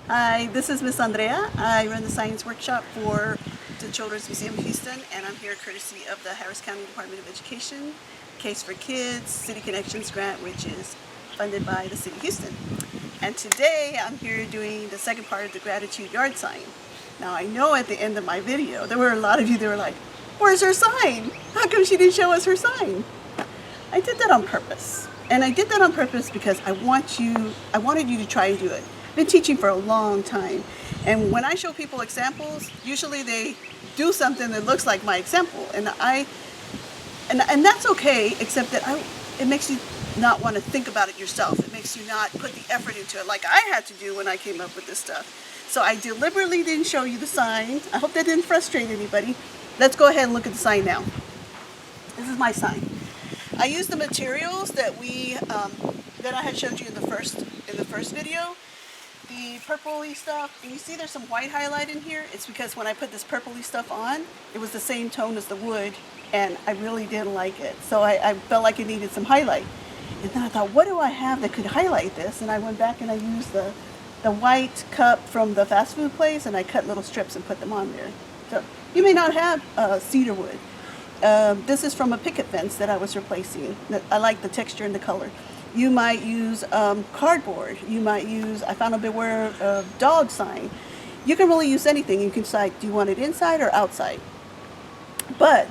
Hi, this is Miss Andrea. I run the science workshop for the Children's Museum of Houston, and I'm here courtesy of the Harris County Department of Education Case for Kids City Connections grant, which is funded by the City of Houston. And today I'm here doing the second part of the gratitude yard sign. Now I know at the end of my video there were a lot of you that were like, where's her sign? How come she didn't show us her sign? I did that on purpose. And I did that on purpose because I wanted you to try and do it. I've been teaching for a long time. And when I show people examples, usually they do something that looks like my example. And that's okay, except that it makes you not want to think about it yourself. It makes you not put the effort into it like I had to do when I came up with this stuff. So I deliberately didn't show you the sign. I hope that didn't frustrate anybody. Let's go ahead and look at the sign now. This is my sign. I used the materials that I had showed you in the first video. The purpley stuff, and you see there's some white highlight in here. It's because when I put this purpley stuff on, it was the same tone as the wood, and I really didn't like it. So I felt like it needed some highlight. And then I thought, what do I have that could highlight this? And I went back and I used the white cup from the fast food place, and I cut little strips and put them on there. So you may not have cedar wood. This is from a picket fence that I was replacing. I like the texture and the color. You might use cardboard. You might use, I found a beware of dog sign. You can really use anything. You can decide, do you want it inside or outside? But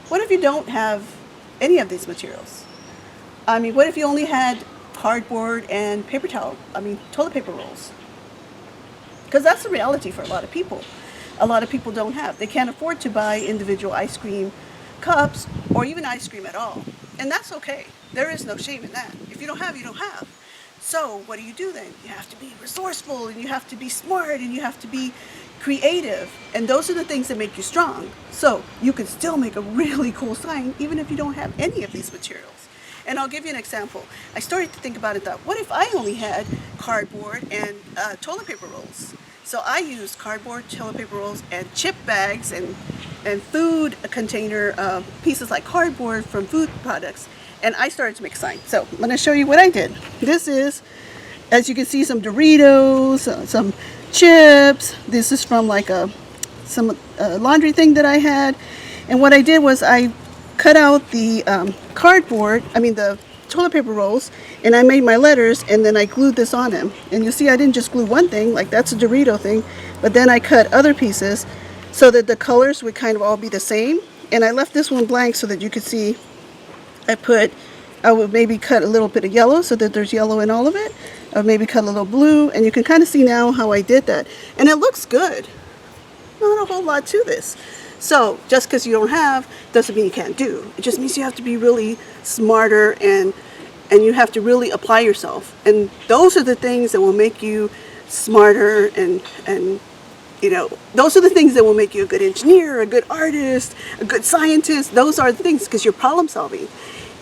what if you don't have any of these materials? I mean, what if you only had cardboard and toilet paper rolls? Because that's the reality for a lot of people. A lot of people don't have. They can't afford to buy individual ice cream cups or even ice cream at all. And that's okay. There is no shame in that. If you don't have, you don't have. So what do you do then? You have to be resourceful, and you have to be smart, and you have to be creative. And those are the things that make you strong. So you can still make a really cool sign even if you don't have any of these materials. And I'll give you an example. I started to think about it that, what if I only had cardboard and toilet paper rolls? So I used cardboard, toilet paper rolls, and chip bags and food container pieces like cardboard from food products. And I started to make a sign. So I'm going to show you what I did. This is, as you can see, some Doritos, some chips. This is from like some laundry thing that I had. And what I did was I cut out the the toilet paper rolls, and I made my letters, and then I glued this on them. And you'll see I didn't just glue one thing, like that's a Dorito thing, but then I cut other pieces so that the colors would kind of all be the same. And I left this one blank so that you could see I would maybe cut a little bit of yellow so that there's yellow in all of it. I would maybe cut a little blue, and you can kind of see now how I did that. And it looks good. Not a whole lot to this. So just because you don't have doesn't mean you can't do. It just means you have to be really smarter, and you have to really apply yourself. And those are the things that will make you smarter, and those are the things that will make you a good engineer, a good artist, a good scientist. Those are the things, because you're problem solving.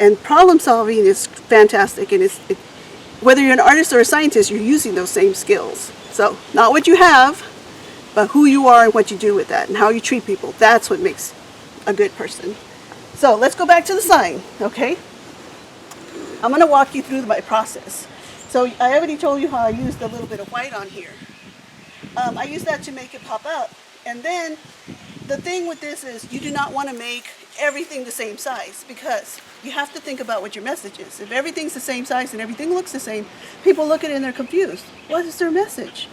And problem solving is fantastic, and whether you're an artist or a scientist, you're using those same skills. So not what you have, but who you are and what you do with that and how you treat people. That's what makes a good person. So let's go back to the sign, okay? I'm going to walk you through my process. So I already told you how I used a little bit of white on here. I use that to make it pop up. And then the thing with this is you do not want to make everything the same size, because you have to think about what your message is. If everything's the same size and everything looks the same, people look at it and they're confused. What is their message?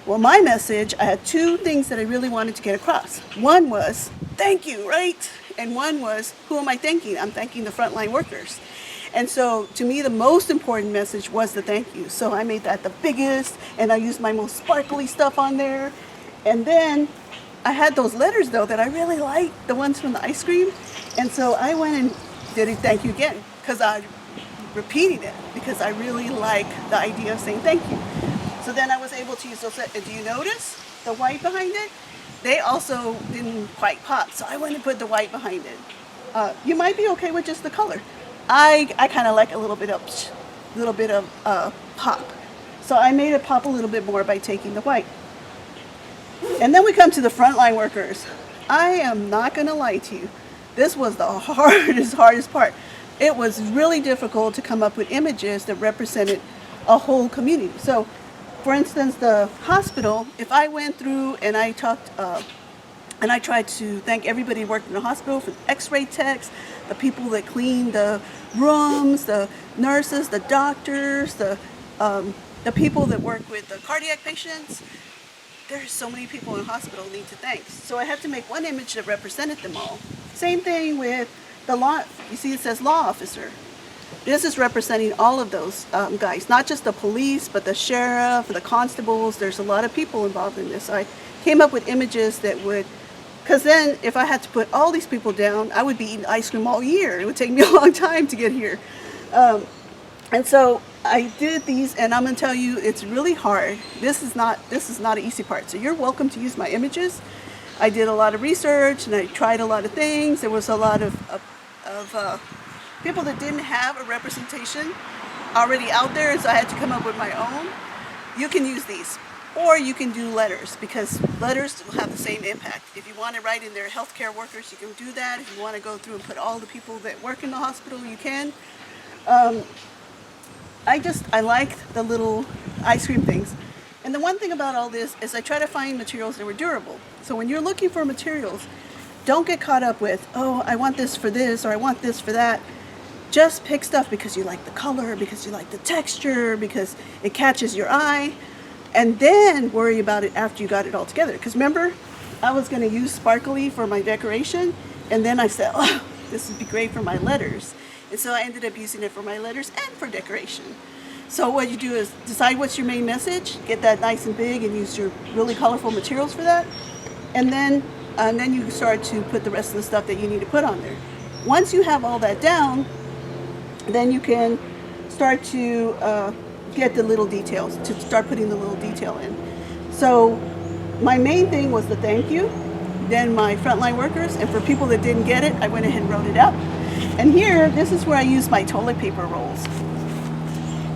Well, my message, I had two things that I really wanted to get across. One was, thank you, right? And one was, who am I thanking? I'm thanking the frontline workers. And so to me, the most important message was the thank you. So I made that the biggest, and I used my most sparkly stuff on there. And then I had those letters, though, that I really liked, the ones from the ice cream. And so I went and did a thank you again, because I'm repeating it, because I really like the idea of saying thank you. So then I was able to use those. Do you notice the white behind it? They also didn't quite pop, so I went and put the white behind it. You might be okay with just the color. I kind of like a little bit of pop. So I made it pop a little bit more by taking the white. And then we come to the frontline workers. I am not going to lie to you. This was the hardest part. It was really difficult to come up with images that represented a whole community. So for instance, the hospital, if I went through and I talked, and I tried to thank everybody who worked in the hospital, for the x-ray techs, the people that clean the rooms, the nurses, the doctors, the people that work with the cardiac patients. There's so many people in the hospital who need to thank. So I had to make one image that represented them all. Same thing with the law. You see it says law officer. This is representing all of those guys, not just the police, but the sheriff, the constables. There's a lot of people involved in this. So I came up with images that would, because then if I had to put all these people down, I would be eating ice cream all year. It would take me a long time to get here. And so I did these, and I'm going to tell you, it's really hard. This is not an easy part. So you're welcome to use my images. I did a lot of research, and I tried a lot of things. There was a lot of people that didn't have a representation already out there, so I had to come up with my own. You can use these, or you can do letters, because letters will have the same impact. If you want to write in there healthcare workers, you can do that. If you want to go through and put all the people that work in the hospital, you can. I like the little ice cream things. And the one thing about all this is I try to find materials that were durable. So when you're looking for materials, don't get caught up with, oh, I want this for this, or I want this for that. Just pick stuff because you like the color, because you like the texture, because it catches your eye, and then worry about it after you got it all together. Because remember, I was going to use sparkly for my decoration, and then I said, oh, this would be great for my letters. And so I ended up using it for my letters and for decoration. So what you do is decide what's your main message, get that nice and big, and use your really colorful materials for that, and then you start to put the rest of the stuff that you need to put on there. Once you have all that down, then you can start to get the little details, to start putting the little detail in. So my main thing was the thank you, then my frontline workers, and for people that didn't get it, I went ahead and wrote it up. And here, this is where I use my toilet paper rolls.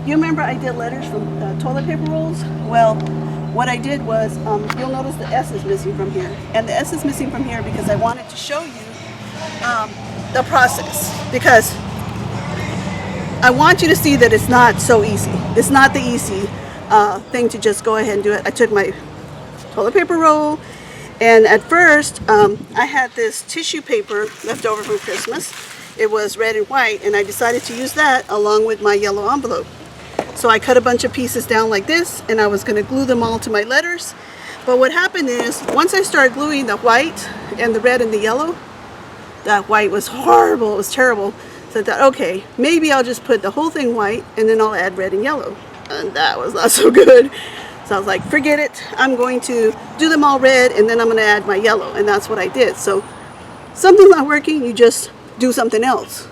You remember I did letters from toilet paper rolls? Well, what I did was, you'll notice the S is missing from here. And the S is missing from here because I wanted to show you the process. Because I want you to see that it's not so easy. It's not the easy thing to just go ahead and do it. I took my toilet paper roll, and at first I had this tissue paper left over from Christmas. It was red and white, and I decided to use that along with my yellow envelope. So I cut a bunch of pieces down like this, and I was going to glue them all to my letters. But what happened is, once I started gluing the white and the red and the yellow, that white was horrible, it was terrible. So I thought, okay, maybe I'll just put the whole thing white, and then I'll add red and yellow. And that was not so good. So I was like, forget it, I'm going to do them all red, and then I'm going to add my yellow, and that's what I did. So something's not working, you just do something else.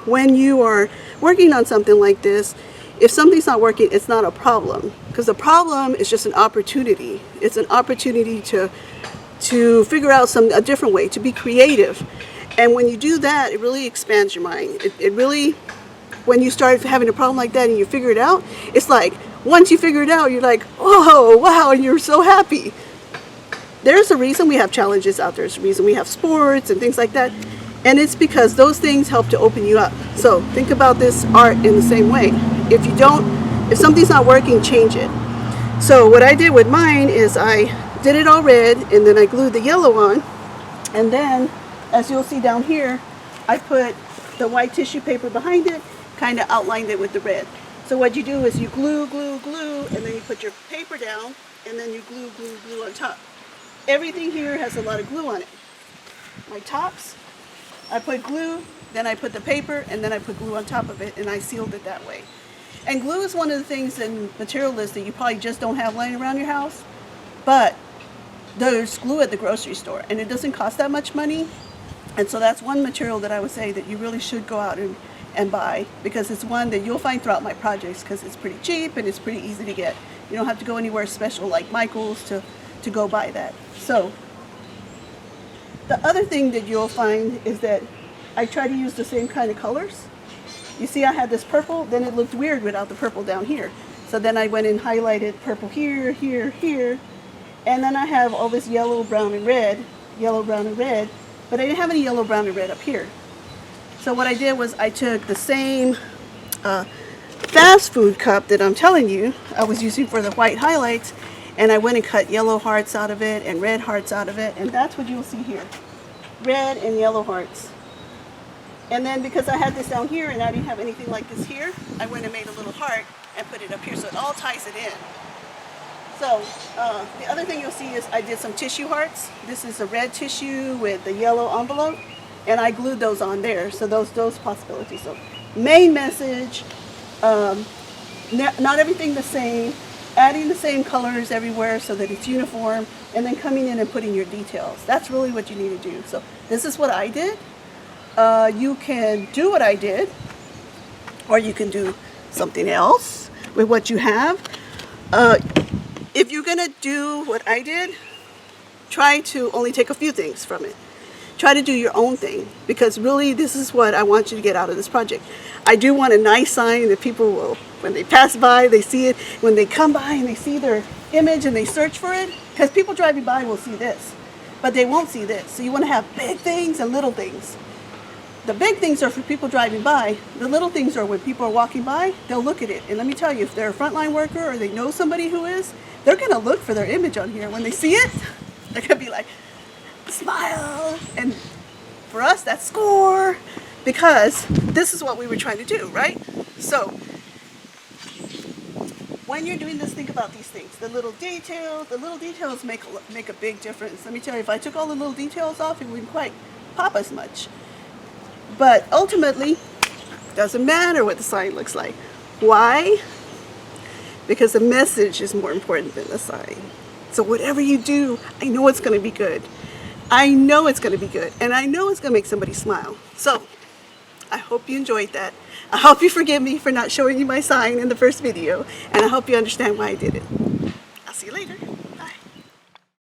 When you are working on something like this, if something's not working, it's not a problem, because the problem is just an opportunity. It's an opportunity to figure out a different way, to be creative. And when you do that, it really expands your mind. It really, when you start having a problem like that and you figure it out, it's like, once you figure it out, you're like, oh, wow, and you're so happy. There's a reason we have challenges out there. There's a reason we have sports and things like that. And it's because those things help to open you up. So think about this art in the same way. If something's not working, change it. So what I did with mine is I did it all red, and then I glued the yellow on. And then, as you'll see down here, I put the white tissue paper behind it, kind of outlined it with the red. So what you do is you glue, glue, glue, and then you put your paper down, and then you glue, glue, glue on top. Everything here has a lot of glue on it. My tops, I put glue, then I put the paper, and then I put glue on top of it, and I sealed it that way. And glue is one of the things in material lists that you probably just don't have laying around your house, but there's glue at the grocery store, and it doesn't cost that much money. And so that's one material that I would say that you really should go out and buy, because it's one that you'll find throughout my projects, because it's pretty cheap and it's pretty easy to get. You don't have to go anywhere special like Michael's to go buy that. So the other thing that you'll find is that I try to use the same kind of colors. You see I had this purple, then it looked weird without the purple down here. So then I went and highlighted purple here, here, here. And then I have all this yellow, brown, and red, yellow, brown, and red, but I didn't have any yellow, brown, and red up here. So what I did was I took the same fast food cup that I'm telling you I was using for the white highlights, and I went and cut yellow hearts out of it and red hearts out of it, and that's what you'll see here. Red and yellow hearts. And then because I had this down here and I didn't have anything like this here, I went and made a little heart and put it up here, so it all ties it in. So the other thing you'll see is I did some tissue hearts. This is a red tissue with the yellow envelope, and I glued those on there. So those possibilities. So main message, not everything the same, adding the same colors everywhere so that it's uniform, and then coming in and putting your details. That's really what you need to do. So this is what I did. You can do what I did, or you can do something else with what you have. If you're gonna do what I did, try to only take a few things from it. Try to do your own thing, because really this is what I want you to get out of this project. I do want a nice sign that people will, when they pass by, they see it. When they come by and they see their image and they search for it, because people driving by will see this, but they won't see this. So you want to have big things and little things. The big things are for people driving by. The little things are when people are walking by, they'll look at it. And let me tell you, if they're a frontline worker or they know somebody who is, they're going to look for their image on here. When they see it, they're going to be like, smile. And for us, that's score, because this is what we were trying to do, right? So when you're doing this, think about these things. The little details make a big difference. Let me tell you, if I took all the little details off, it wouldn't quite pop as much. But ultimately, doesn't matter what the sign looks like. Why? Because the message is more important than the sign. So whatever you do, I know it's going to be good. I know it's going to be good. And I know it's going to make somebody smile. So I hope you enjoyed that. I hope you forgive me for not showing you my sign in the first video. And I hope you understand why I did it. I'll see you later. Bye.